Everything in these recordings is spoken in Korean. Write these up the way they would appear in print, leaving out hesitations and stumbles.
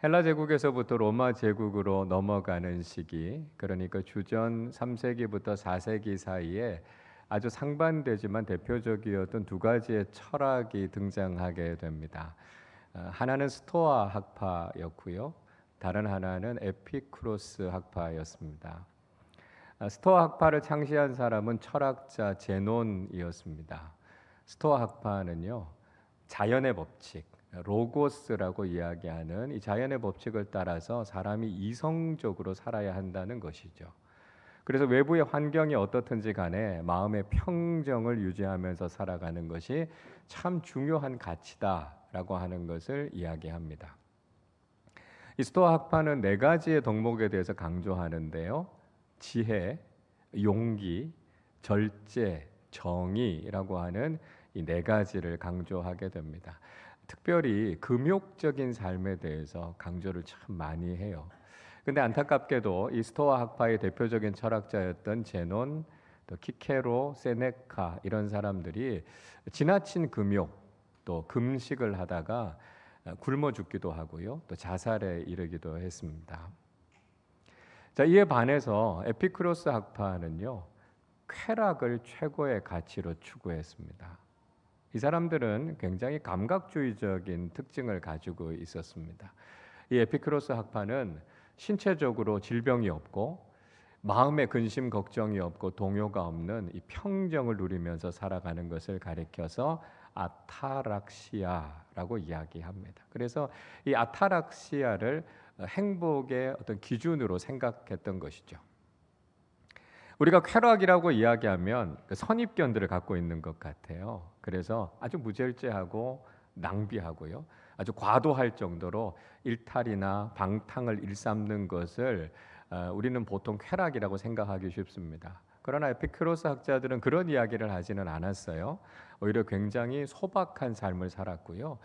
헬라 제국에서부터 로마 제국으로 넘어가는 시기, 그러니까 주전 3세기부터 4세기 사이에 아주 상반되지만 대표적이었던 두 가지의 철학이 등장하게 됩니다. 하나는 스토아 학파였고요. 다른 하나는 에피쿠로스 학파였습니다. 스토아 학파를 창시한 사람은 철학자 제논이었습니다. 스토아 학파는요, 자연의 법칙, 로고스라고 이야기하는 이 자연의 법칙을 따라서 사람이 이성적으로 살아야 한다는 것이죠. 그래서 외부의 환경이 어떻든지 간에 마음의 평정을 유지하면서 살아가는 것이 참 중요한 가치다라고 하는 것을 이야기합니다. 이 스토아 학파는 네 가지의 덕목에 대해서 강조하는데요. 지혜, 용기, 절제, 정의라고 하는 이 네 가지를 강조하게 됩니다. 특별히 금욕적인 삶에 대해서 강조를 참 많이 해요. 근데 안타깝게도 이 스토아 학파의 대표적인 철학자였던 제논, 또 키케로, 세네카 이런 사람들이 지나친 금욕, 또 금식을 하다가 굶어 죽기도 하고요. 또 자살에 이르기도 했습니다. 자, 이에 반해서 에피쿠로스 학파는요, 쾌락을 최고의 가치로 추구했습니다. 이 사람들은 굉장히 감각주의적인 특징을 가지고 있었습니다. 이 에피쿠로스 학파는 신체적으로 질병이 없고 마음의 근심 걱정이 없고 동요가 없는 이 평정을 누리면서 살아가는 것을 가리켜서 아타락시아라고 이야기합니다. 그래서 이 아타락시아를 행복의 어떤 기준으로 생각했던 것이죠. 우리가 쾌락이라고 이야기하면 그 선입견들을 갖고 있는 것 같아요. 그래서 아주 무절제하고 낭비하고요, 아주 과도할 정도로 일탈이나 방탕을 일삼는 것을 우리는 보통 쾌락이라고 생각하기 쉽습니다. 그러나 에피큐로스 학자들은 그런 이야기를 하지는 않았어요. 오히려 굉장히 소박한 삶을 살았고요.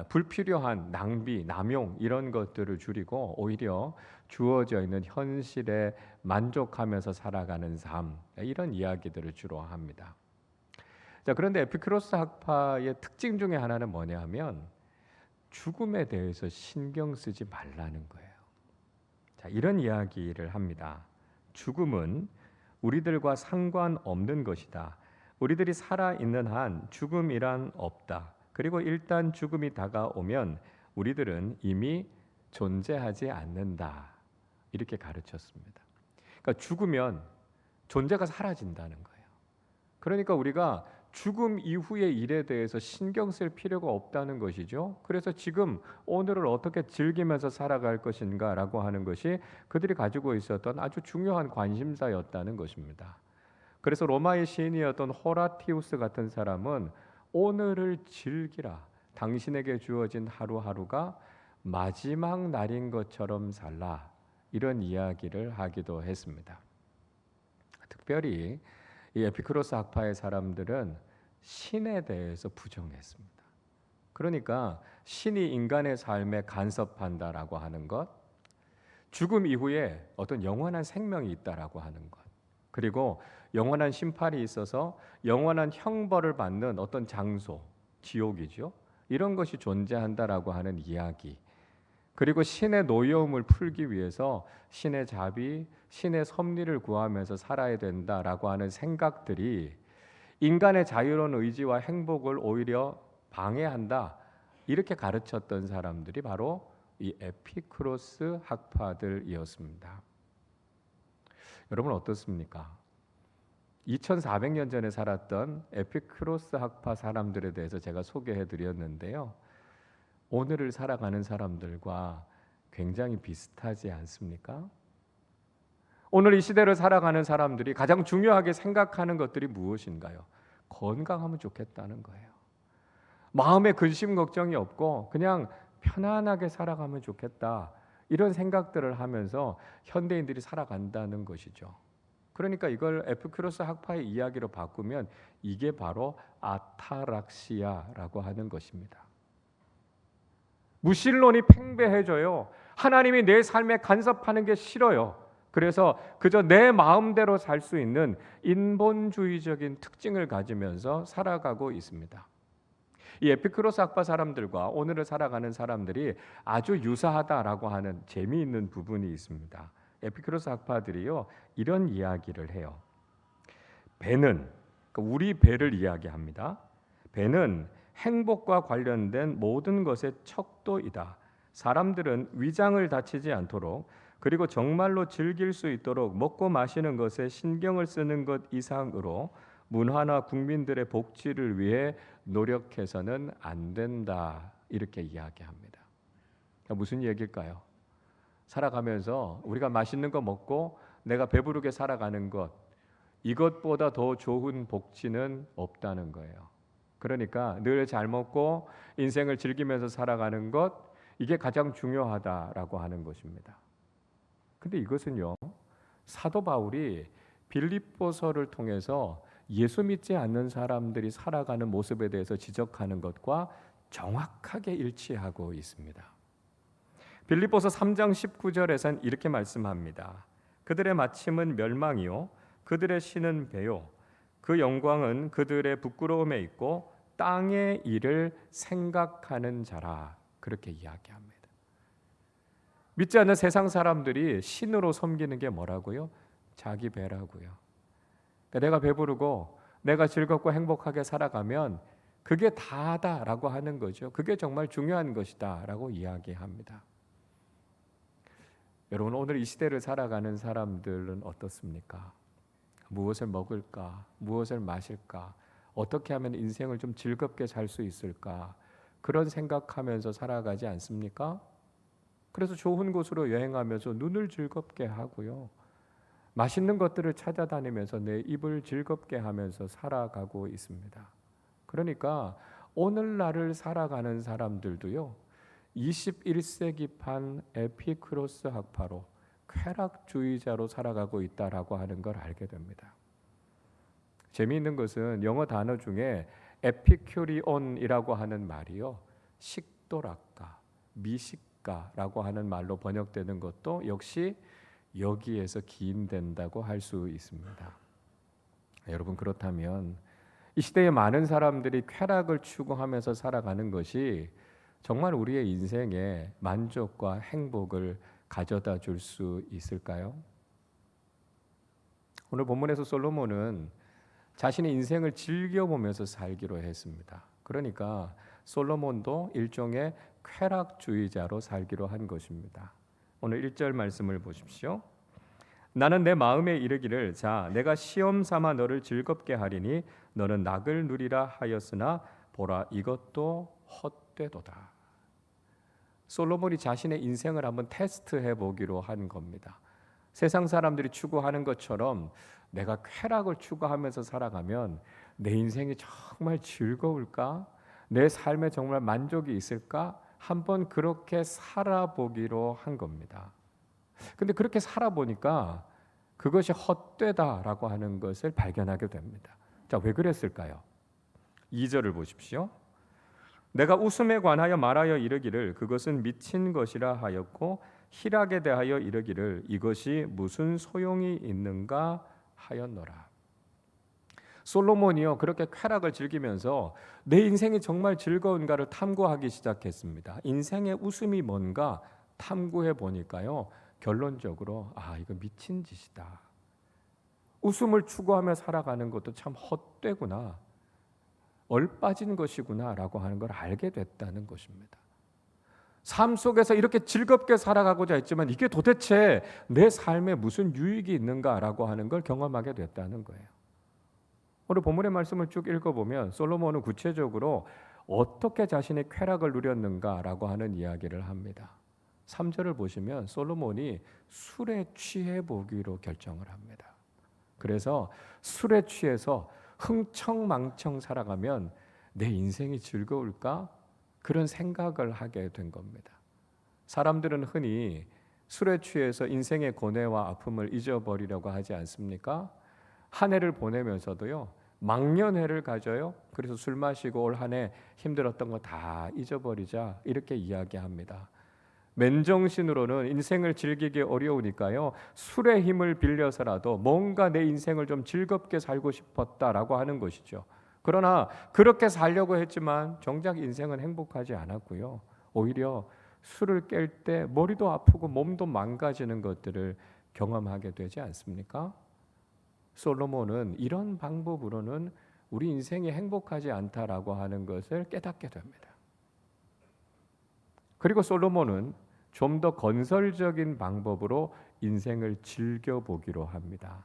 불필요한 낭비, 남용 이런 것들을 줄이고 오히려 주어져 있는 현실에 만족하면서 살아가는 삶, 이런 이야기들을 주로 합니다. 자, 그런데 에피큐로스 학파의 특징 중에 하나는 뭐냐 하면 죽음에 대해서 신경 쓰지 말라는 거예요. 자, 이런 이야기를 합니다. 죽음은 우리들과 상관없는 것이다. 우리들이 살아있는 한 죽음이란 없다. 그리고 일단 죽음이 다가오면 우리들은 이미 존재하지 않는다. 이렇게 가르쳤습니다. 그러니까 죽으면 존재가 사라진다는 거예요. 그러니까 우리가 죽음 이후의 일에 대해서 신경 쓸 필요가 없다는 것이죠. 그래서 지금 오늘을 어떻게 즐기면서 살아갈 것인가라고 하는 것이 그들이 가지고 있었던 아주 중요한 관심사였다는 것입니다. 그래서 로마의 시인이었던 호라티우스 같은 사람은 오늘을 즐기라. 당신에게 주어진 하루하루가 마지막 날인 것처럼 살라. 이런 이야기를 하기도 했습니다. 특별히 이 에피쿠로스 학파의 사람들은 신에 대해서 부정했습니다. 그러니까 신이 인간의 삶에 간섭한다라고 하는 것, 죽음 이후에 어떤 영원한 생명이 있다라고 하는 것, 그리고 영원한 심판이 있어서 영원한 형벌을 받는 어떤 장소, 지옥이죠. 이런 것이 존재한다라고 하는 이야기, 그리고 신의 노여움을 풀기 위해서 신의 자비, 신의 섭리를 구하면서 살아야 된다라고 하는 생각들이 인간의 자유로운 의지와 행복을 오히려 방해한다. 이렇게 가르쳤던 사람들이 바로 이 에피쿠로스 학파들이었습니다. 여러분 어떻습니까? 2400년 전에 살았던 에피쿠로스 학파 사람들에 대해서 제가 소개해 드렸는데요. 오늘을 살아가는 사람들과 굉장히 비슷하지 않습니까? 오늘 이 시대를 살아가는 사람들이 가장 중요하게 생각하는 것들이 무엇인가요? 건강하면 좋겠다는 거예요. 마음에 근심 걱정이 없고 그냥 편안하게 살아가면 좋겠다. 이런 생각들을 하면서 현대인들이 살아간다는 것이죠. 그러니까 이걸 에피쿠로스 학파의 이야기로 바꾸면 이게 바로 아타락시아라고 하는 것입니다. 무신론이 팽배해져요. 하나님이 내 삶에 간섭하는 게 싫어요. 그래서 그저 내 마음대로 살 수 있는 인본주의적인 특징을 가지면서 살아가고 있습니다. 이 에피쿠로스 학파 사람들과 오늘을 살아가는 사람들이 아주 유사하다라고 하는 재미있는 부분이 있습니다. 에피쿠로스 학파들이요 이런 이야기를 해요. 배는 그러니까 우리 배를 이야기합니다. 배는 행복과 관련된 모든 것의 척도이다. 사람들은 위장을 다치지 않도록 그리고 정말로 즐길 수 있도록 먹고 마시는 것에 신경을 쓰는 것 이상으로 문화나 국민들의 복지를 위해 노력해서는 안 된다. 이렇게 이야기합니다. 무슨 얘기일까요? 살아가면서 우리가 맛있는 거 먹고 내가 배부르게 살아가는 것 이것보다 더 좋은 복지는 없다는 거예요. 그러니까 늘 잘 먹고 인생을 즐기면서 살아가는 것 이게 가장 중요하다라고 하는 것입니다. 근데 이것은요. 사도 바울이 빌립보서를 통해서 예수 믿지 않는 사람들이 살아가는 모습에 대해서 지적하는 것과 정확하게 일치하고 있습니다. 빌립보서 3장 19절에선 이렇게 말씀합니다. 그들의 마침은 멸망이요 그들의 신은 배요 그 영광은 그들의 부끄러움에 있고 땅의 일을 생각하는 자라 그렇게 이야기합니다. 믿지 않는 세상 사람들이 신으로 섬기는 게 뭐라고요? 자기 배라고요. 그러니까 내가 배부르고 내가 즐겁고 행복하게 살아가면 그게 다다라고 하는 거죠. 그게 정말 중요한 것이다라고 이야기합니다. 여러분 오늘 이 시대를 살아가는 사람들은 어떻습니까? 무엇을 먹을까? 무엇을 마실까? 어떻게 하면 인생을 좀 즐겁게 살 수 있을까? 그런 생각하면서 살아가지 않습니까? 그래서 좋은 곳으로 여행하면서 눈을 즐겁게 하고요. 맛있는 것들을 찾아다니면서 내 입을 즐겁게 하면서 살아가고 있습니다. 그러니까 오늘날을 살아가는 사람들도요. 21세기판 에피쿠로스 학파로 쾌락주의자로 살아가고 있다라고 하는 걸 알게 됩니다. 재미있는 것은 영어 단어 중에 에피큐리온이라고 하는 말이요. 식도락가, 미식가라고 하는 말로 번역되는 것도 역시 여기에서 기인된다고 할 수 있습니다. 여러분 그렇다면 이 시대에 많은 사람들이 쾌락을 추구하면서 살아가는 것이 정말 우리의 인생에 만족과 행복을 가져다 줄 수 있을까요? 오늘 본문에서 솔로몬은 자신의 인생을 즐겨보면서 살기로 했습니다. 그러니까 솔로몬도 일종의 쾌락주의자로 살기로 한 것입니다. 오늘 1절 말씀을 보십시오. 나는 내 마음에 이르기를 자 내가 시험 삼아 너를 즐겁게 하리니 너는 낙을 누리라 하였으나 보라 이것도 헛되도다. 솔로몬이 자신의 인생을 한번 테스트해 보기로 한 겁니다. 세상 사람들이 추구하는 것처럼 내가 쾌락을 추구하면서 살아가면 내 인생이 정말 즐거울까? 내 삶에 정말 만족이 있을까? 한번 그렇게 살아보기로 한 겁니다. 근데 그렇게 살아보니까 그것이 헛되다라고 하는 것을 발견하게 됩니다. 자, 왜 그랬을까요? 2절을 보십시오. 내가 웃음에 관하여 말하여 이르기를 그것은 미친 것이라 하였고 희락에 대하여 이르기를 이것이 무슨 소용이 있는가 하였노라. 솔로몬이요 그렇게 쾌락을 즐기면서 내 인생이 정말 즐거운가를 탐구하기 시작했습니다. 인생의 웃음이 뭔가 탐구해 보니까요 결론적으로 이거 미친 짓이다. 웃음을 추구하며 살아가는 것도 참 헛되구나. 얼빠진 것이구나라고 하는 걸 알게 됐다는 것입니다. 삶 속에서 이렇게 즐겁게 살아가고자 했지만 이게 도대체 내 삶에 무슨 유익이 있는가라고 하는 걸 경험하게 됐다는 거예요. 오늘 본문의 말씀을 쭉 읽어보면 솔로몬은 구체적으로 어떻게 자신의 쾌락을 누렸는가라고 하는 이야기를 합니다. 3절을 보시면 솔로몬이 술에 취해 보기로 결정을 합니다. 그래서 술에 취해서 흥청망청 살아가면 내 인생이 즐거울까? 그런 생각을 하게 된 겁니다. 사람들은 흔히 술에 취해서 인생의 고뇌와 아픔을 잊어버리려고 하지 않습니까? 한 해를 보내면서도요. 망년회를 가져요. 그래서 술 마시고 올 한 해 힘들었던 거 다 잊어버리자 이렇게 이야기합니다. 맨정신으로는 인생을 즐기기 어려우니까요. 술의 힘을 빌려서라도 뭔가 내 인생을 좀 즐겁게 살고 싶었다라고 하는 것이죠. 그러나 그렇게 살려고 했지만 정작 인생은 행복하지 않았고요. 오히려 술을 깰 때 머리도 아프고 몸도 망가지는 것들을 경험하게 되지 않습니까? 솔로몬은 이런 방법으로는 우리 인생이 행복하지 않다라고 하는 것을 깨닫게 됩니다. 그리고 솔로몬은 좀 더 건설적인 방법으로 인생을 즐겨보기로 합니다.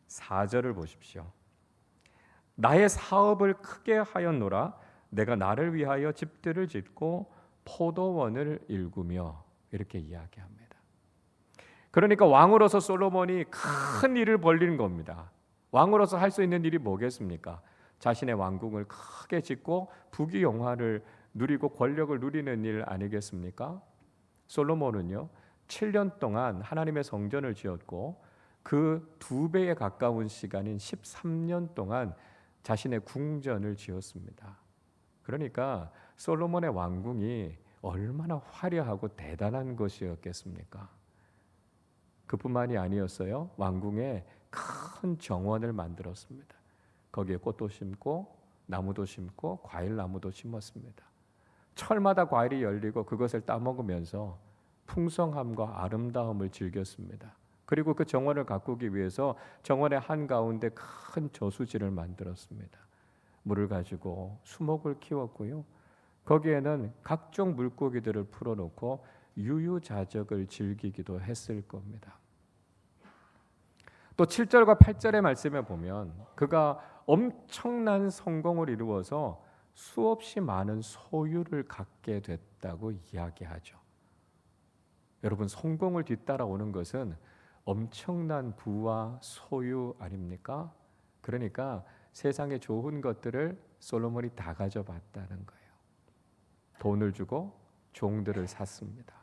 4절을 보십시오. 나의 사업을 크게 하였노라. 내가 나를 위하여 집들을 짓고 포도원을 일구며, 이렇게 이야기합니다. 그러니까 왕으로서 솔로몬이 큰 일을 벌리는 겁니다. 왕으로서 할 수 있는 일이 뭐겠습니까? 자신의 왕궁을 크게 짓고 부귀영화를 누리고 권력을 누리는 일 아니겠습니까? 솔로몬은요 7년 동안 하나님의 성전을 지었고 그 2배에 가까운 시간인 13년 동안 자신의 궁전을 지었습니다. 그러니까 솔로몬의 왕궁이 얼마나 화려하고 대단한 것이었겠습니까? 그뿐만이 아니었어요. 왕궁에 큰 정원을 만들었습니다. 거기에 꽃도 심고 나무도 심고 과일나무도 심었습니다. 철마다 과일이 열리고 그것을 따먹으면서 풍성함과 아름다움을 즐겼습니다. 그리고 그 정원을 가꾸기 위해서 정원의 한가운데 큰 저수지를 만들었습니다. 물을 가지고 수목을 키웠고요. 거기에는 각종 물고기들을 풀어놓고 유유자적을 즐기기도 했을 겁니다. 또 7절과 8절의 말씀에 보면 그가 엄청난 성공을 이루어서 수없이 많은 소유를 갖게 됐다고 이야기하죠. 여러분, 성공을 뒤따라오는 것은 엄청난 부와 소유 아닙니까? 그러니까 세상의 좋은 것들을 솔로몬이 다 가져봤다는 거예요. 돈을 주고 종들을 샀습니다.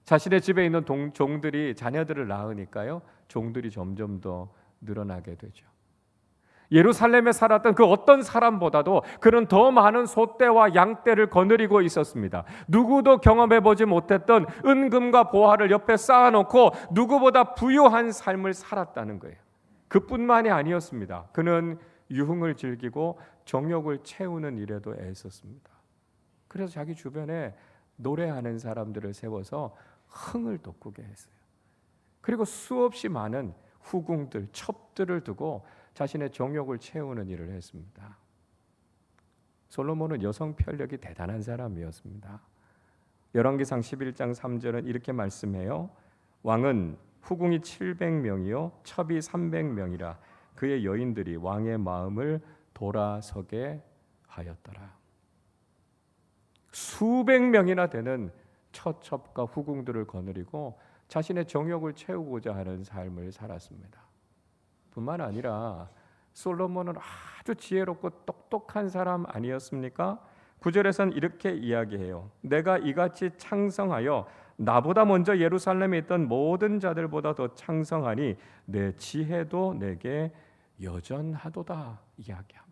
자신의 집에 있는 종들이 자녀들을 낳으니까요, 종들이 점점 더 늘어나게 되죠. 예루살렘에 살았던 그 어떤 사람보다도 그는 더 많은 소떼와 양떼를 거느리고 있었습니다. 누구도 경험해보지 못했던 은금과 보화를 옆에 쌓아놓고 누구보다 부유한 삶을 살았다는 거예요. 그뿐만이 아니었습니다. 그는 유흥을 즐기고 정욕을 채우는 일에도 애썼습니다. 그래서 자기 주변에 노래하는 사람들을 세워서 흥을 돋구게 했어요. 그리고 수없이 많은 후궁들, 첩들을 두고 자신의 정욕을 채우는 일을 했습니다. 솔로몬은 여성 편력이 대단한 사람이었습니다. 열왕기상 11장 3절은 이렇게 말씀해요. 왕은 후궁이 700명이요 첩이 300명이라 그의 여인들이 왕의 마음을 돌아서게 하였더라. 수백 명이나 되는 처첩과 후궁들을 거느리고 자신의 정욕을 채우고자 하는 삶을 살았습니다. 뿐만 아니라 솔로몬은 아주 지혜롭고 똑똑한 사람 아니었습니까? 9절에서는 이렇게 이야기해요. 내가 이같이 창성하여 나보다 먼저 예루살렘에 있던 모든 자들보다 더 창성하니 내 지혜도 내게 여전하도다 이야기합니다.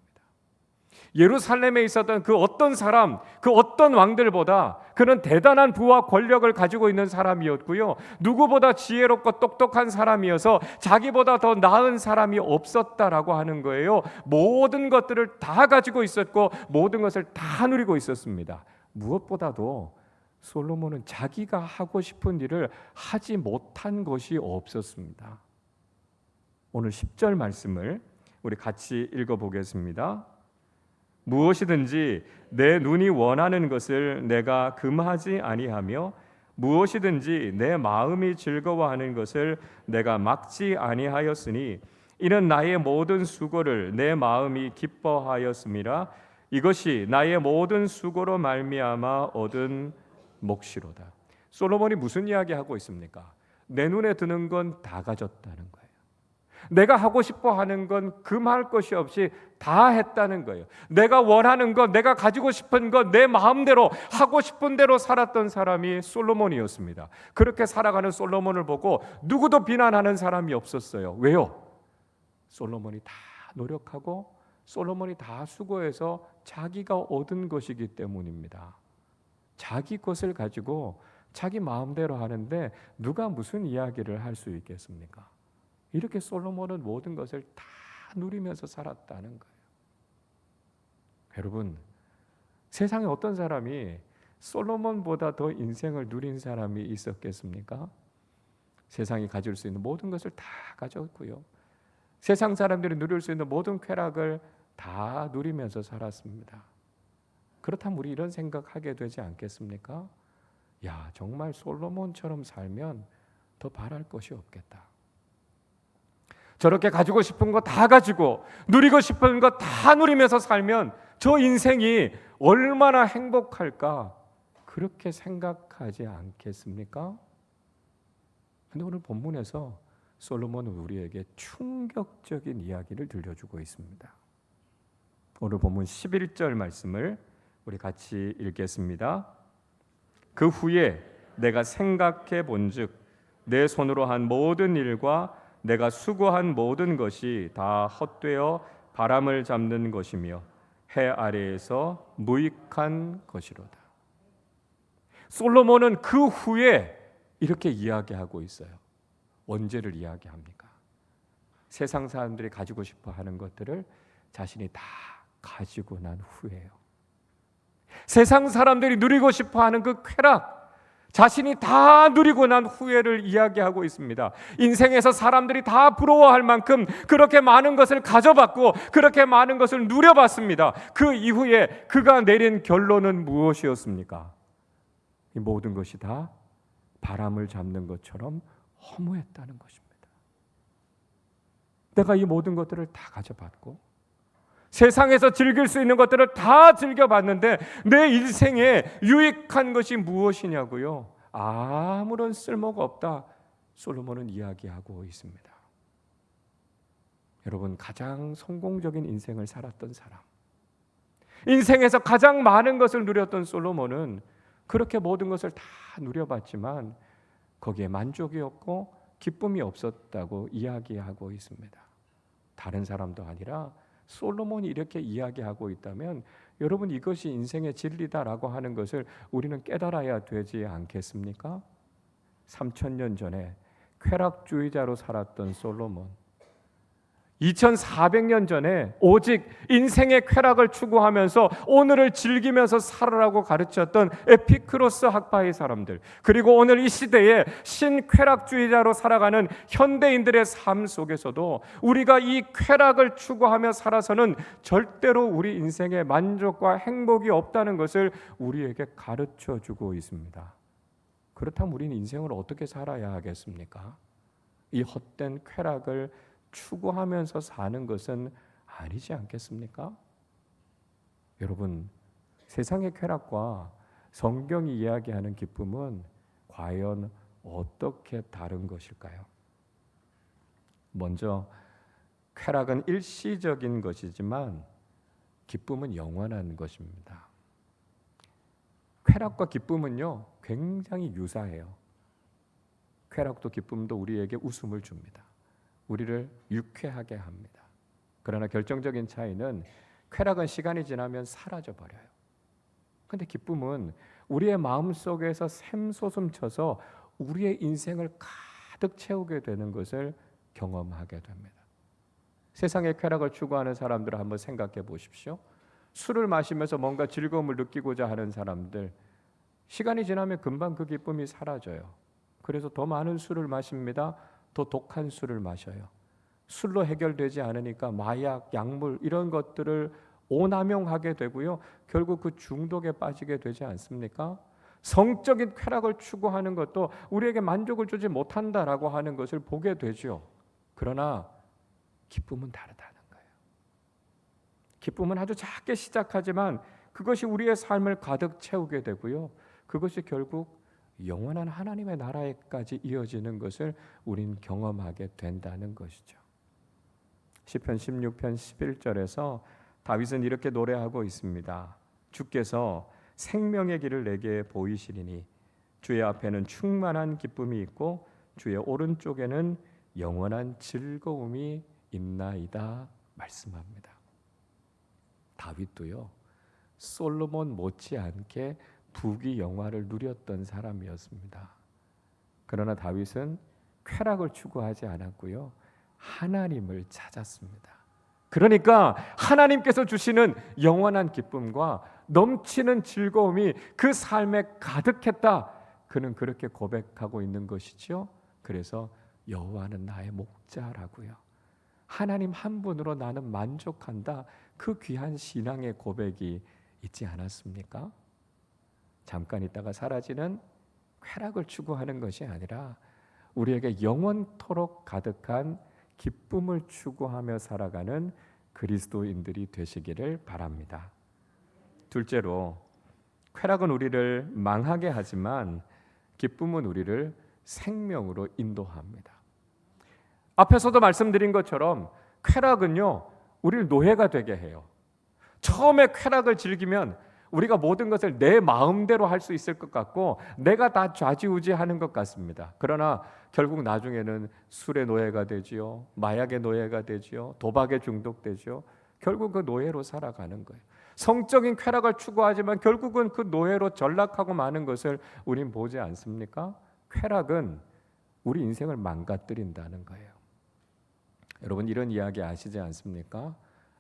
예루살렘에 있었던 그 어떤 사람, 그 어떤 왕들보다 그는 대단한 부와 권력을 가지고 있는 사람이었고요. 누구보다 지혜롭고 똑똑한 사람이어서 자기보다 더 나은 사람이 없었다라고 하는 거예요. 모든 것들을 다 가지고 있었고 모든 것을 다 누리고 있었습니다. 무엇보다도 솔로몬은 자기가 하고 싶은 일을 하지 못한 것이 없었습니다. 오늘 10절 말씀을 우리 같이 읽어보겠습니다. 무엇이든지 내 눈이 원하는 것을 내가 금하지 아니하며 무엇이든지 내 마음이 즐거워하는 것을 내가 막지 아니하였으니 이는 나의 모든 수고를 내 마음이 기뻐하였음이라. 이것이 나의 모든 수고로 말미암아 얻은 몫이로다. 솔로몬이 무슨 이야기하고 있습니까? 내 눈에 드는 건 다 가졌다는 거예요. 내가 하고 싶어 하는 건 금할 것이 없이 다 했다는 거예요. 내가 원하는 것, 내가 가지고 싶은 것, 내 마음대로 하고 싶은 대로 살았던 사람이 솔로몬이었습니다. 그렇게 살아가는 솔로몬을 보고 누구도 비난하는 사람이 없었어요. 왜요? 솔로몬이 다 노력하고 솔로몬이 다 수고해서 자기가 얻은 것이기 때문입니다. 자기 것을 가지고 자기 마음대로 하는데 누가 무슨 이야기를 할 수 있겠습니까? 이렇게 솔로몬은 모든 것을 다 누리면서 살았다는 거예요. 여러분, 세상에 어떤 사람이 솔로몬보다 더 인생을 누린 사람이 있었겠습니까? 세상이 가질 수 있는 모든 것을 다 가졌고요. 세상 사람들이 누릴 수 있는 모든 쾌락을 다 누리면서 살았습니다. 그렇다면 우리 이런 생각하게 되지 않겠습니까? 야, 정말 솔로몬처럼 살면 더 바랄 것이 없겠다. 저렇게 가지고 싶은 거 다 가지고 누리고 싶은 거 다 누리면서 살면 저 인생이 얼마나 행복할까, 그렇게 생각하지 않겠습니까? 근데 오늘 본문에서 솔로몬은 우리에게 충격적인 이야기를 들려주고 있습니다. 오늘 본문 11절 말씀을 우리 같이 읽겠습니다. 그 후에 내가 생각해 본즉 내 손으로 한 모든 일과 내가 수고한 모든 것이 다 헛되어 바람을 잡는 것이며 해 아래에서 무익한 것이로다. 솔로몬은 그 후에 이렇게 이야기하고 있어요. 언제를 이야기합니까? 세상 사람들이 가지고 싶어 하는 것들을 자신이 다 가지고 난 후에요. 세상 사람들이 누리고 싶어 하는 그 쾌락, 자신이 다 누리고 난 후회를 이야기하고 있습니다. 인생에서 사람들이 다 부러워할 만큼 그렇게 많은 것을 가져봤고 그렇게 많은 것을 누려봤습니다. 그 이후에 그가 내린 결론은 무엇이었습니까? 이 모든 것이 다 바람을 잡는 것처럼 허무했다는 것입니다. 내가 이 모든 것들을 다 가져봤고 세상에서 즐길 수 있는 것들을 다 즐겨봤는데 내 인생에 유익한 것이 무엇이냐고요? 아무런 쓸모가 없다. 솔로몬은 이야기하고 있습니다. 여러분, 가장 성공적인 인생을 살았던 사람, 인생에서 가장 많은 것을 누렸던 솔로몬은 그렇게 모든 것을 다 누려봤지만 거기에 만족이 없고 기쁨이 없었다고 이야기하고 있습니다. 다른 사람도 아니라 솔로몬이 이렇게 이야기하고 있다면 여러분, 이것이 인생의 진리다라고 하는 것을 우리는 깨달아야 되지 않겠습니까? 3000년 전에 쾌락주의자로 살았던 솔로몬, 2400년 전에 오직 인생의 쾌락을 추구하면서 오늘을 즐기면서 살아라고 가르쳤던 에피크로스 학파의 사람들, 그리고 오늘 이 시대에 신쾌락주의자로 살아가는 현대인들의 삶 속에서도 우리가 이 쾌락을 추구하며 살아서는 절대로 우리 인생에 만족과 행복이 없다는 것을 우리에게 가르쳐주고 있습니다. 그렇다면 우리는 인생을 어떻게 살아야 하겠습니까? 이 헛된 쾌락을 추구하면서 사는 것은 아니지 않겠습니까? 여러분, 세상의 쾌락과 성경이 이야기하는 기쁨은 과연 어떻게 다른 것일까요? 먼저 쾌락은 일시적인 것이지만 기쁨은 영원한 것입니다. 쾌락과 기쁨은요, 굉장히 유사해요. 쾌락도 기쁨도 우리에게 웃음을 줍니다. 우리를 유쾌하게 합니다. 그러나 결정적인 차이는 쾌락은 시간이 지나면 사라져 버려요. 근데 기쁨은 우리의 마음속에서 샘솟음쳐서 우리의 인생을 가득 채우게 되는 것을 경험하게 됩니다. 세상의 쾌락을 추구하는 사람들을 한번 생각해 보십시오. 술을 마시면서 뭔가 즐거움을 느끼고자 하는 사람들, 시간이 지나면 금방 그 기쁨이 사라져요. 그래서 더 많은 술을 마십니다. 더 독한 술을 마셔요. 술로 해결되지 않으니까 마약, 약물 이런 것들을 오남용하게 되고요. 결국 그 중독에 빠지게 되지 않습니까? 성적인 쾌락을 추구하는 것도 우리에게 만족을 주지 못한다라고 하는 것을 보게 되죠. 그러나 기쁨은 다르다는 거예요. 기쁨은 아주 작게 시작하지만 그것이 우리의 삶을 가득 채우게 되고요. 그것이 결국 영원한 하나님의 나라에까지 이어지는 것을 우린 경험하게 된다는 것이죠. 시편 16편 11절에서 다윗은 이렇게 노래하고 있습니다. 주께서 생명의 길을 내게 보이시리니 주의 앞에는 충만한 기쁨이 있고 주의 오른쪽에는 영원한 즐거움이 있나이다 말씀합니다. 다윗도요, 솔로몬 못지않게 부귀 영화를 누렸던 사람이었습니다. 그러나 다윗은 쾌락을 추구하지 않았고요, 하나님을 찾았습니다. 그러니까 하나님께서 주시는 영원한 기쁨과 넘치는 즐거움이 그 삶에 가득했다. 그는 그렇게 고백하고 있는 것이죠. 그래서 여호와는 나의 목자라고요. 하나님 한 분으로 나는 만족한다. 그 귀한 신앙의 고백이 있지 않았습니까? 잠깐 있다가 사라지는 쾌락을 추구하는 것이 아니라 우리에게 영원토록 가득한 기쁨을 추구하며 살아가는 그리스도인들이 되시기를 바랍니다. 둘째로, 쾌락은 우리를 망하게 하지만 기쁨은 우리를 생명으로 인도합니다. 앞에서도 말씀드린 것처럼 쾌락은요, 우리를 노예가 되게 해요. 처음에 쾌락을 즐기면 우리가 모든 것을 내 마음대로 할 수 있을 것 같고 내가 다 좌지우지하는 것 같습니다. 그러나 결국 나중에는 술의 노예가 되지요, 마약의 노예가 되지요, 도박에 중독되지요. 결국 그 노예로 살아가는 거예요. 성적인 쾌락을 추구하지만 결국은 그 노예로 전락하고 마는 것을 우린 보지 않습니까? 쾌락은 우리 인생을 망가뜨린다는 거예요. 여러분, 이런 이야기 아시지 않습니까?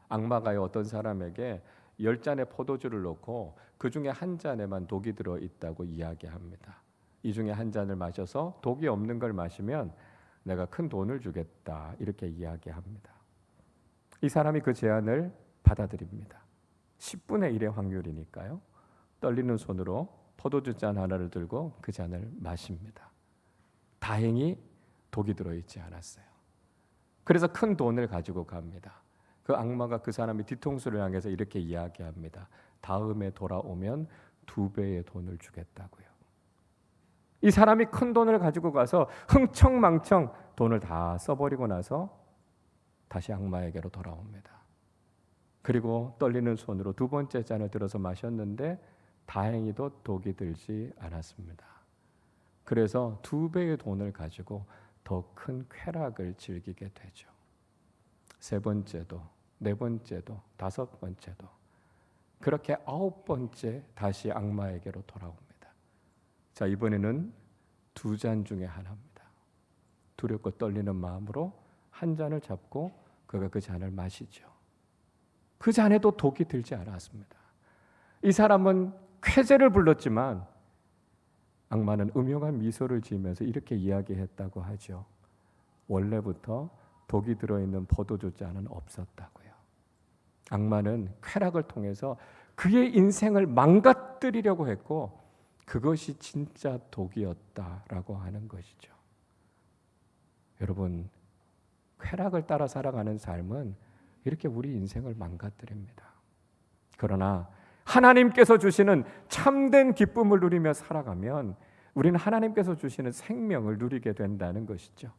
악마가요, 어떤 사람에게 10잔의 포도주를 넣고 그 중에 한 잔에만 독이 들어 있다고 이야기합니다. 이 중에 한 잔을 마셔서 독이 없는 걸 마시면 내가 큰 돈을 주겠다, 이렇게 이야기합니다. 이 사람이 그 제안을 받아들입니다. 10분의 1의 확률이니까요. 떨리는 손으로 포도주 잔 하나를 들고 그 잔을 마십니다. 다행히 독이 들어있지 않았어요. 그래서 큰 돈을 가지고 갑니다. 그 악마가 그 사람의 뒤통수를 향해서 이렇게 이야기합니다. 다음에 돌아오면 2배의 돈을 주겠다고요. 이 사람이 큰 돈을 가지고 가서 흥청망청 돈을 다 써버리고 나서 다시 악마에게로 돌아옵니다. 그리고 떨리는 손으로 2번째 잔을 들어서 마셨는데 다행히도 독이 들지 않았습니다. 그래서 2배의 돈을 가지고 더 큰 쾌락을 즐기게 되죠. 3번째도, 4번째도, 5번째도, 그렇게 9번째 다시 악마에게로 돌아옵니다. 자, 이번에는 2잔 중에 하나입니다. 두렵고 떨리는 마음으로 한 잔을 잡고 그가 그 잔을 마시죠. 그 잔에도 독이 들지 않았습니다. 이 사람은 쾌재를 불렀지만 악마는 음흉한 미소를 지으면서 이렇게 이야기했다고 하죠. 원래부터 독이 들어있는 포도주 잔은 없었다고요. 악마는 쾌락을 통해서 그의 인생을 망가뜨리려고 했고 그것이 진짜 독이었다라고 하는 것이죠. 여러분, 쾌락을 따라 살아가는 삶은 이렇게 우리 인생을 망가뜨립니다. 그러나 하나님께서 주시는 참된 기쁨을 누리며 살아가면 우리는 하나님께서 주시는 생명을 누리게 된다는 것이죠.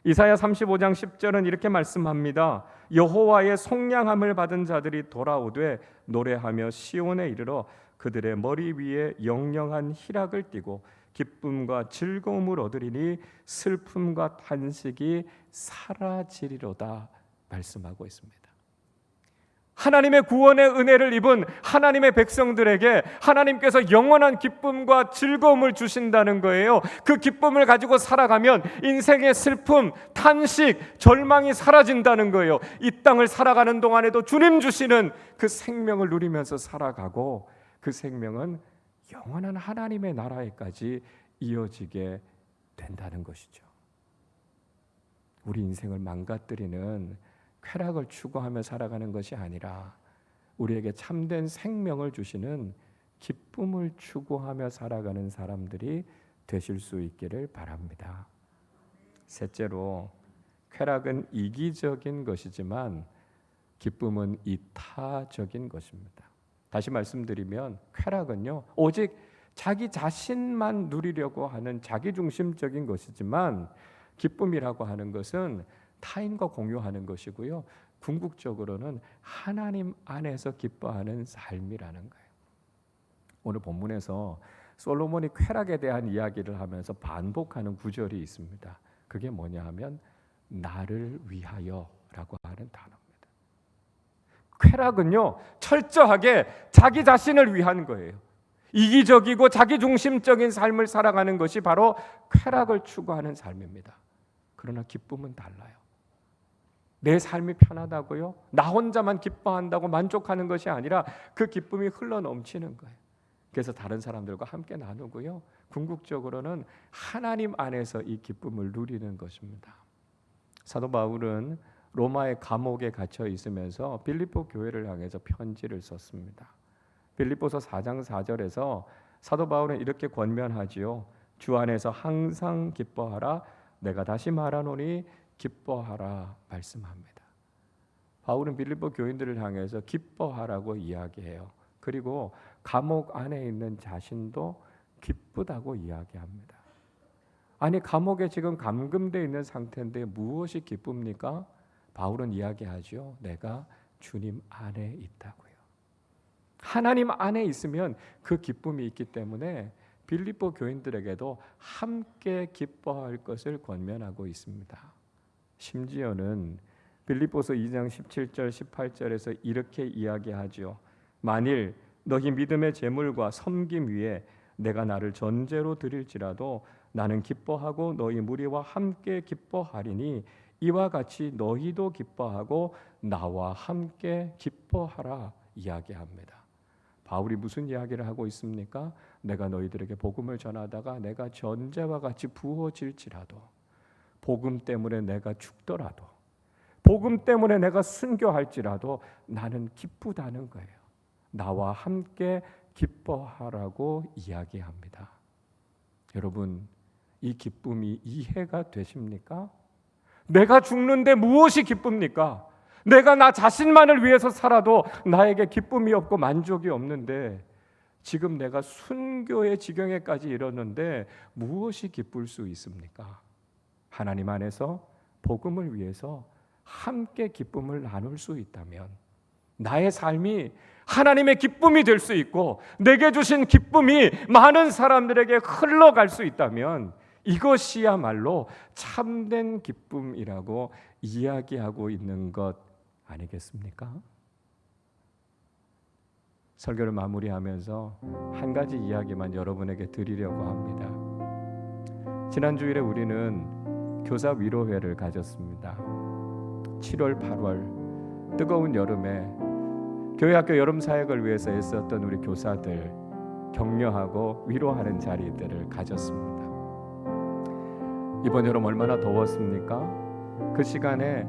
이사야 35장 10절은 이렇게 말씀합니다. 여호와의 속량함을 받은 자들이 돌아오되 노래하며 시온에 이르러 그들의 머리 위에 영영한 희락을 띠고 기쁨과 즐거움을 얻으리니 슬픔과 탄식이 사라지리로다 말씀하고 있습니다. 하나님의 구원의 은혜를 입은 하나님의 백성들에게 하나님께서 영원한 기쁨과 즐거움을 주신다는 거예요. 그 기쁨을 가지고 살아가면 인생의 슬픔, 탄식, 절망이 사라진다는 거예요. 이 땅을 살아가는 동안에도 주님 주시는 그 생명을 누리면서 살아가고 그 생명은 영원한 하나님의 나라에까지 이어지게 된다는 것이죠. 우리 인생을 망가뜨리는 쾌락을 추구하며 살아가는 것이 아니라 우리에게 참된 생명을 주시는 기쁨을 추구하며 살아가는 사람들이 되실 수 있기를 바랍니다. 셋째로, 쾌락은 이기적인 것이지만 기쁨은 이타적인 것입니다. 다시 말씀드리면 쾌락은요, 오직 자기 자신만 누리려고 하는 자기중심적인 것이지만 기쁨이라고 하는 것은 타인과 공유하는 것이고요, 궁극적으로는 하나님 안에서 기뻐하는 삶이라는 거예요. 오늘 본문에서 솔로몬이 쾌락에 대한 이야기를 하면서 반복하는 구절이 있습니다. 그게 뭐냐 하면 나를 위하여라고 하는 단어입니다. 쾌락은요, 철저하게 자기 자신을 위한 거예요. 이기적이고 자기중심적인 삶을 살아가는 것이 바로 쾌락을 추구하는 삶입니다. 그러나 기쁨은 달라요. 내 삶이 편하다고요? 나 혼자만 기뻐한다고 만족하는 것이 아니라 그 기쁨이 흘러 넘치는 거예요. 그래서 다른 사람들과 함께 나누고요. 궁극적으로는 하나님 안에서 이 기쁨을 누리는 것입니다. 사도 바울은 로마의 감옥에 갇혀 있으면서 빌립보 교회를 향해서 편지를 썼습니다. 빌립보서 4장 4절에서 사도 바울은 이렇게 권면하지요. 주 안에서 항상 기뻐하라. 내가 다시 말하노니 기뻐하라 말씀합니다. 바울은 빌립보 교인들을 향해서 기뻐하라고 이야기해요. 그리고 감옥 안에 있는 자신도 기쁘다고 이야기합니다. 아니, 감옥에 지금 감금되어 있는 상태인데 무엇이 기쁩니까? 바울은 이야기하죠. 내가 주님 안에 있다고요. 하나님 안에 있으면 그 기쁨이 있기 때문에 빌립보 교인들에게도 함께 기뻐할 것을 권면하고 있습니다. 심지어는 빌립보서 2장 17절 18절에서 이렇게 이야기하죠. 만일 너희 믿음의 재물과 섬김 위에 내가 나를 전제로 드릴지라도 나는 기뻐하고 너희 무리와 함께 기뻐하리니 이와 같이 너희도 기뻐하고 나와 함께 기뻐하라 이야기합니다. 바울이 무슨 이야기를 하고 있습니까? 내가 너희들에게 복음을 전하다가 내가 전제와 같이 부어질지라도, 복음 때문에 내가 죽더라도, 복음 때문에 내가 순교할지라도 나는 기쁘다는 거예요. 나와 함께 기뻐하라고 이야기합니다. 여러분, 이 기쁨이 이해가 되십니까? 내가 죽는데 무엇이 기쁩니까? 내가 나 자신만을 위해서 살아도 나에게 기쁨이 없고 만족이 없는데 지금 내가 순교의 지경에까지 이르렀는데 무엇이 기쁠 수 있습니까? 하나님 안에서 복음을 위해서 함께 기쁨을 나눌 수 있다면 나의 삶이 하나님의 기쁨이 될 수 있고 내게 주신 기쁨이 많은 사람들에게 흘러갈 수 있다면 이것이야말로 참된 기쁨이라고 이야기하고 있는 것 아니겠습니까? 설교를 마무리하면서 한 가지 이야기만 여러분에게 드리려고 합니다. 지난 주일에 우리는 교사 위로회를 가졌습니다. 7월, 8월 뜨거운 여름에 교회 학교 여름 사역을 위해서 애썼던 우리 교사들 격려하고 위로하는 자리들을 가졌습니다. 이번 여름 얼마나 더웠습니까? 그 시간에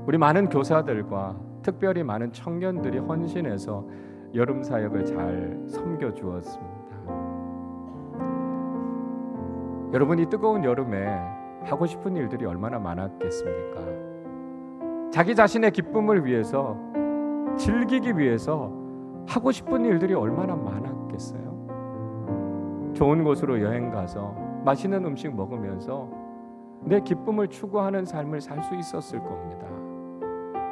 우리 많은 교사들과 특별히 많은 청년들이 헌신해서 여름 사역을 잘 섬겨 주었습니다. 여러분, 이 뜨거운 여름에 하고 싶은 일들이 얼마나 많았겠습니까? 자기 자신의 기쁨을 위해서, 즐기기 위해서 하고 싶은 일들이 얼마나 많았겠어요? 좋은 곳으로 여행 가서 맛있는 음식 먹으면서 내 기쁨을 추구하는 삶을 살 수 있었을 겁니다.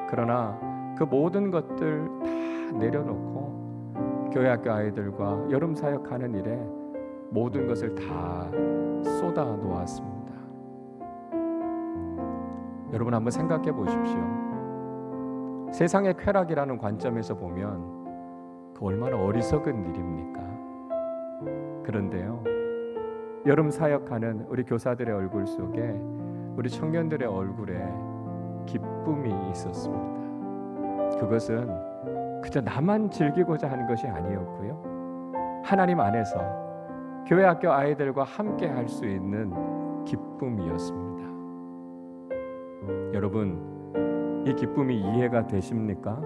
그러나 그 모든 것들 다 내려놓고 교회 학교 아이들과 여름 사역하는 일에 모든 것을 다 쏟아 놓았습니다. 여러분, 한번 생각해 보십시오. 세상의 쾌락이라는 관점에서 보면 그 얼마나 어리석은 일입니까? 그런데요, 여름 사역하는 우리 교사들의 얼굴 속에, 우리 청년들의 얼굴에 기쁨이 있었습니다. 그것은 그저 나만 즐기고자 하는 것이 아니었고요, 하나님 안에서 교회 학교 아이들과 함께 할 수 있는 기쁨이었습니다. 여러분, 이 기쁨이 이해가 되십니까?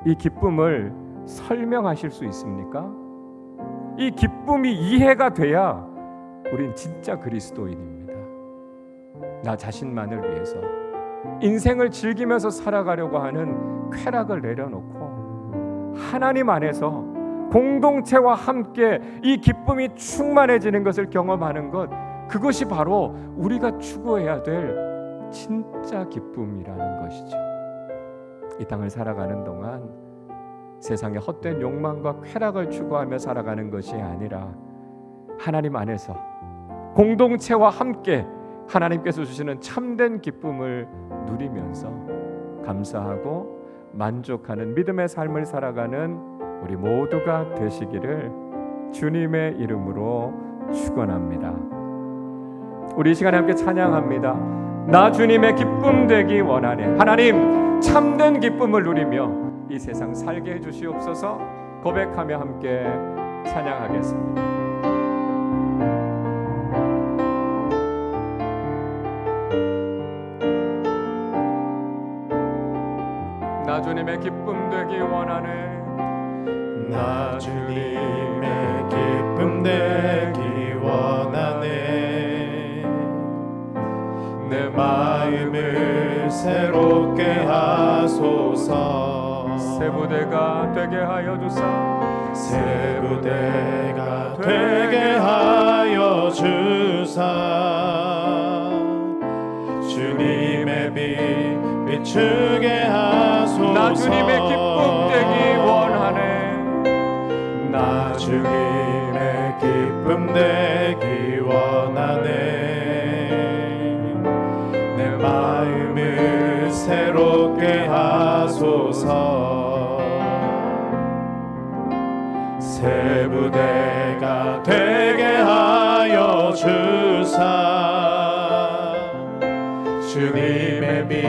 이 기쁨을 설명하실 수 있습니까? 이 기쁨이 이해가 돼야 우린 진짜 그리스도인입니다. 나 자신만을 위해서 인생을 즐기면서 살아가려고 하는 쾌락을 내려놓고 하나님 안에서 공동체와 함께 이 기쁨이 충만해지는 것을 경험하는 것, 그것이 바로 우리가 추구해야 될 진짜 기쁨이라는 것이죠. 이 땅을 살아가는 동안 세상의 헛된 욕망과 쾌락을 추구하며 살아가는 것이 아니라 하나님 안에서 공동체와 함께 하나님께서 주시는 참된 기쁨을 누리면서 감사하고 만족하는 믿음의 삶을 살아가는 우리 모두가 되시기를 주님의 이름으로 축원합니다. 우리 이 시간에 함께 찬양합니다. 나 주님의 기쁨 되기 원하네. 하나님, 참된 기쁨을 누리며 이 세상 살게 해주시옵소서. 고백하며 함께 찬양하겠습니다. 나 주님의 기쁨 되기 원하네. 나 주님의 기쁨 되기 원하네. 내 마음을 새롭게 하소서. 새 부대가 되게 하여 주사. 새 부대가 되게 하여 주사. 주님의 빛 비추게 하소서. 나 주님의 기쁨 되기 원하네. 나 주님의 기쁨 되기 원하네. 내 마음을 새롭게 하소서. 새 부대가 되게 하여 주사. 주님의 빛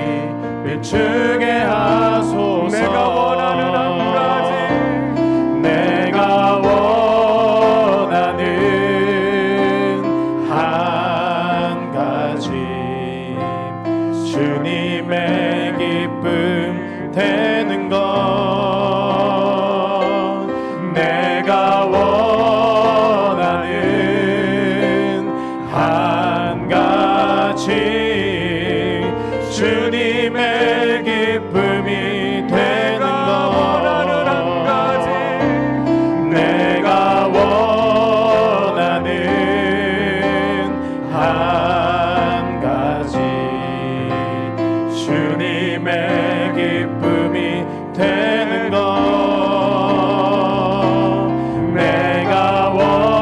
비추게 하소서. 내가 원하는 한 가지, 내가 원하는 한 가지, 주님의 기쁨 되는 것. 내가 원하는 한 가지, 주님의 기쁨이 되는 것. 내가 원하는 한 가지, 주님의 기쁨이 되는 것. 내가 원하는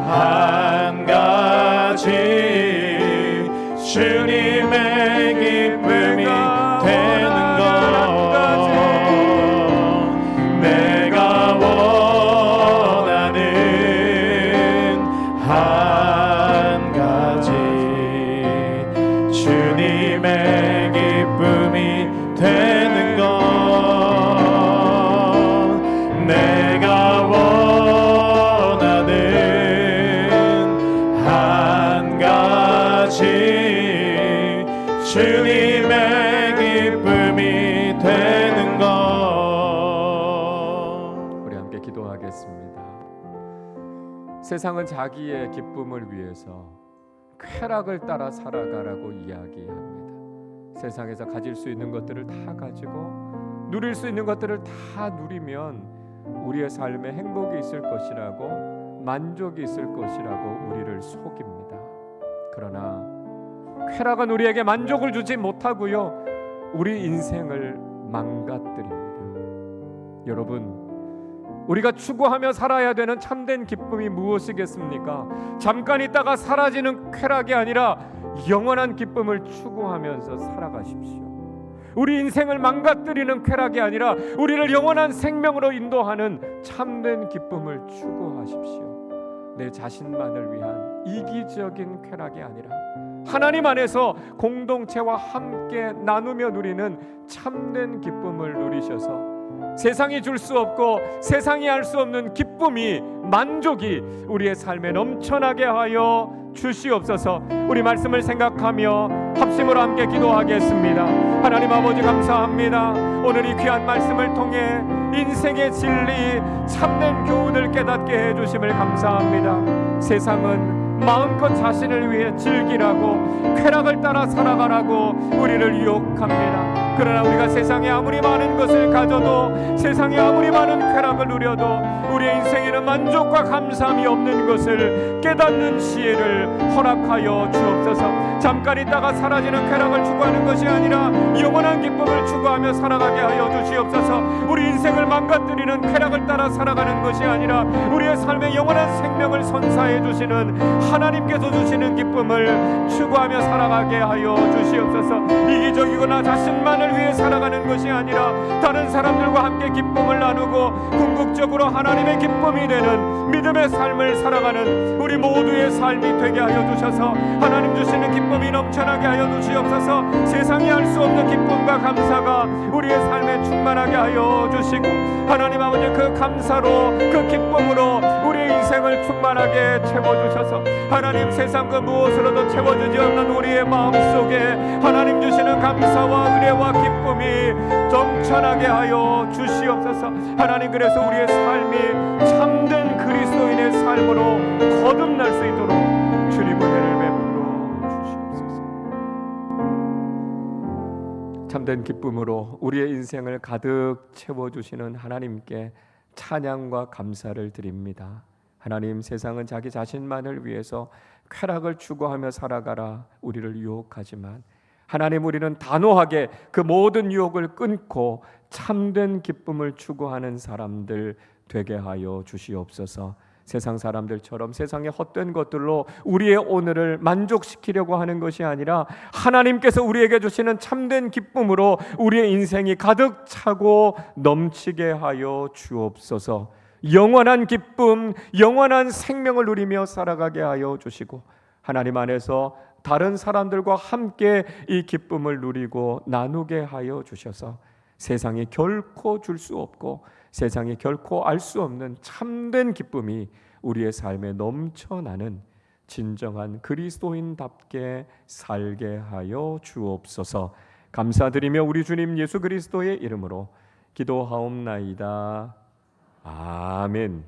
한 가지, 주님의 기쁨이 되는 것. 내가 원하는 한 가지, 주님의 기쁨이 되는 것. 내가 원하는 한 가지, 주님의 기쁨이 되는 것. 우리 함께 기도하겠습니다. 세상은 자기의 기쁨을 위해서 쾌락을 따라 살아가라고 이야기합니다. 세상에서 가질 수 있는 것들을 다 가지고 누릴 수 있는 것들을 다 누리면 우리의 삶에 행복이 있을 것이라고, 만족이 있을 것이라고 우리를 속입니다. 그러나 쾌락은 우리에게 만족을 주지 못하고요, 우리 인생을 망가뜨립니다. 여러분, 우리가 추구하며 살아야 되는 참된 기쁨이 무엇이겠습니까? 잠깐 있다가 사라지는 쾌락이 아니라 영원한 기쁨을 추구하면서 살아가십시오. 우리 인생을 망가뜨리는 쾌락이 아니라 우리를 영원한 생명으로 인도하는 참된 기쁨을 추구하십시오. 내 자신만을 위한 이기적인 쾌락이 아니라 하나님 안에서 공동체와 함께 나누며 누리는 참된 기쁨을 누리셔서 세상이 줄 수 없고 세상이 알 수 없는 기쁨이, 만족이 우리의 삶에 넘쳐나게 하여 주시옵소서. 우리 말씀을 생각하며 합심으로 함께 기도하겠습니다. 하나님 아버지, 감사합니다. 오늘 이 귀한 말씀을 통해 인생의 진리, 참된 교훈을 깨닫게 해주심을 감사합니다. 세상은 마음껏 자신을 위해 즐기라고, 쾌락을 따라 살아가라고 우리를 유혹합니다. 그러나 우리가 세상에 아무리 많은 것을 가져도, 세상에 아무리 많은 쾌락을 누려도 우리의 인생에는 만족과 감사함이 없는 것을 깨닫는 지혜를 허락하여 주옵소서. 잠깐 있다가 사라지는 쾌락을 추구하는 것이 아니라 영원한 기쁨을 추구하며 살아가게 하여 주시옵소서. 우리 인생을 망가뜨리는 쾌락을 따라 살아가는 것이 아니라 우리의 삶의 영원한 생명을 선사해 주시옵소서. 주시는 하나님께서 주시는 기쁨을 추구하며 살아가게 하여 주시옵소서. 이기적이거나 자신만을 위해 살아가는 것이 아니라 다른 사람들과 함께 기쁨을 나누고 궁극적으로 하나님의 기쁨이 되는 믿음의 삶을 살아가는 우리 모두의 삶이 되게 하여 주셔서 하나님 주시는 기쁨이 넘쳐나게 하여 주시옵소서. 세상이 알 수 없는 기쁨과 감사가 우리의 삶에 충만하게 하여 주시고 하나님 아버지 그 감사로 그 기쁨으로 우리의 인생을 충만하게 채워주셔서 하나님 세상 그 무엇으로도 채워주지 않는 우리의 마음속에 하나님 주시는 감사와 은혜와 기쁨이 넘쳐나게 하여 주시옵소서. 하나님 그래서 우리의 삶이 참된 그리스도인의 삶으로 거듭날 수 있도록 주님 은혜를 베풀어 주시옵소서. 참된 기쁨으로 우리의 인생을 가득 채워주시는 하나님께 찬양과 감사를 드립니다. 하나님 세상은 자기 자신만을 위해서 쾌락을 추구하며 살아가라 우리를 유혹하지만 하나님 우리는 단호하게 그 모든 유혹을 끊고 참된 기쁨을 추구하는 사람들 되게 하여 주시옵소서. 세상 사람들처럼 세상의 헛된 것들로 우리의 오늘을 만족시키려고 하는 것이 아니라 하나님께서 우리에게 주시는 참된 기쁨으로 우리의 인생이 가득 차고 넘치게 하여 주옵소서. 영원한 기쁨, 영원한 생명을 누리며 살아가게 하여 주시고 하나님 안에서 다른 사람들과 함께 이 기쁨을 누리고 나누게 하여 주셔서 세상이 결코 줄 수 없고 세상이 결코 알 수 없는 참된 기쁨이 우리의 삶에 넘쳐나는 진정한 그리스도인답게 살게 하여 주옵소서. 감사드리며 우리 주님 예수 그리스도의 이름으로 기도하옵나이다. 아멘.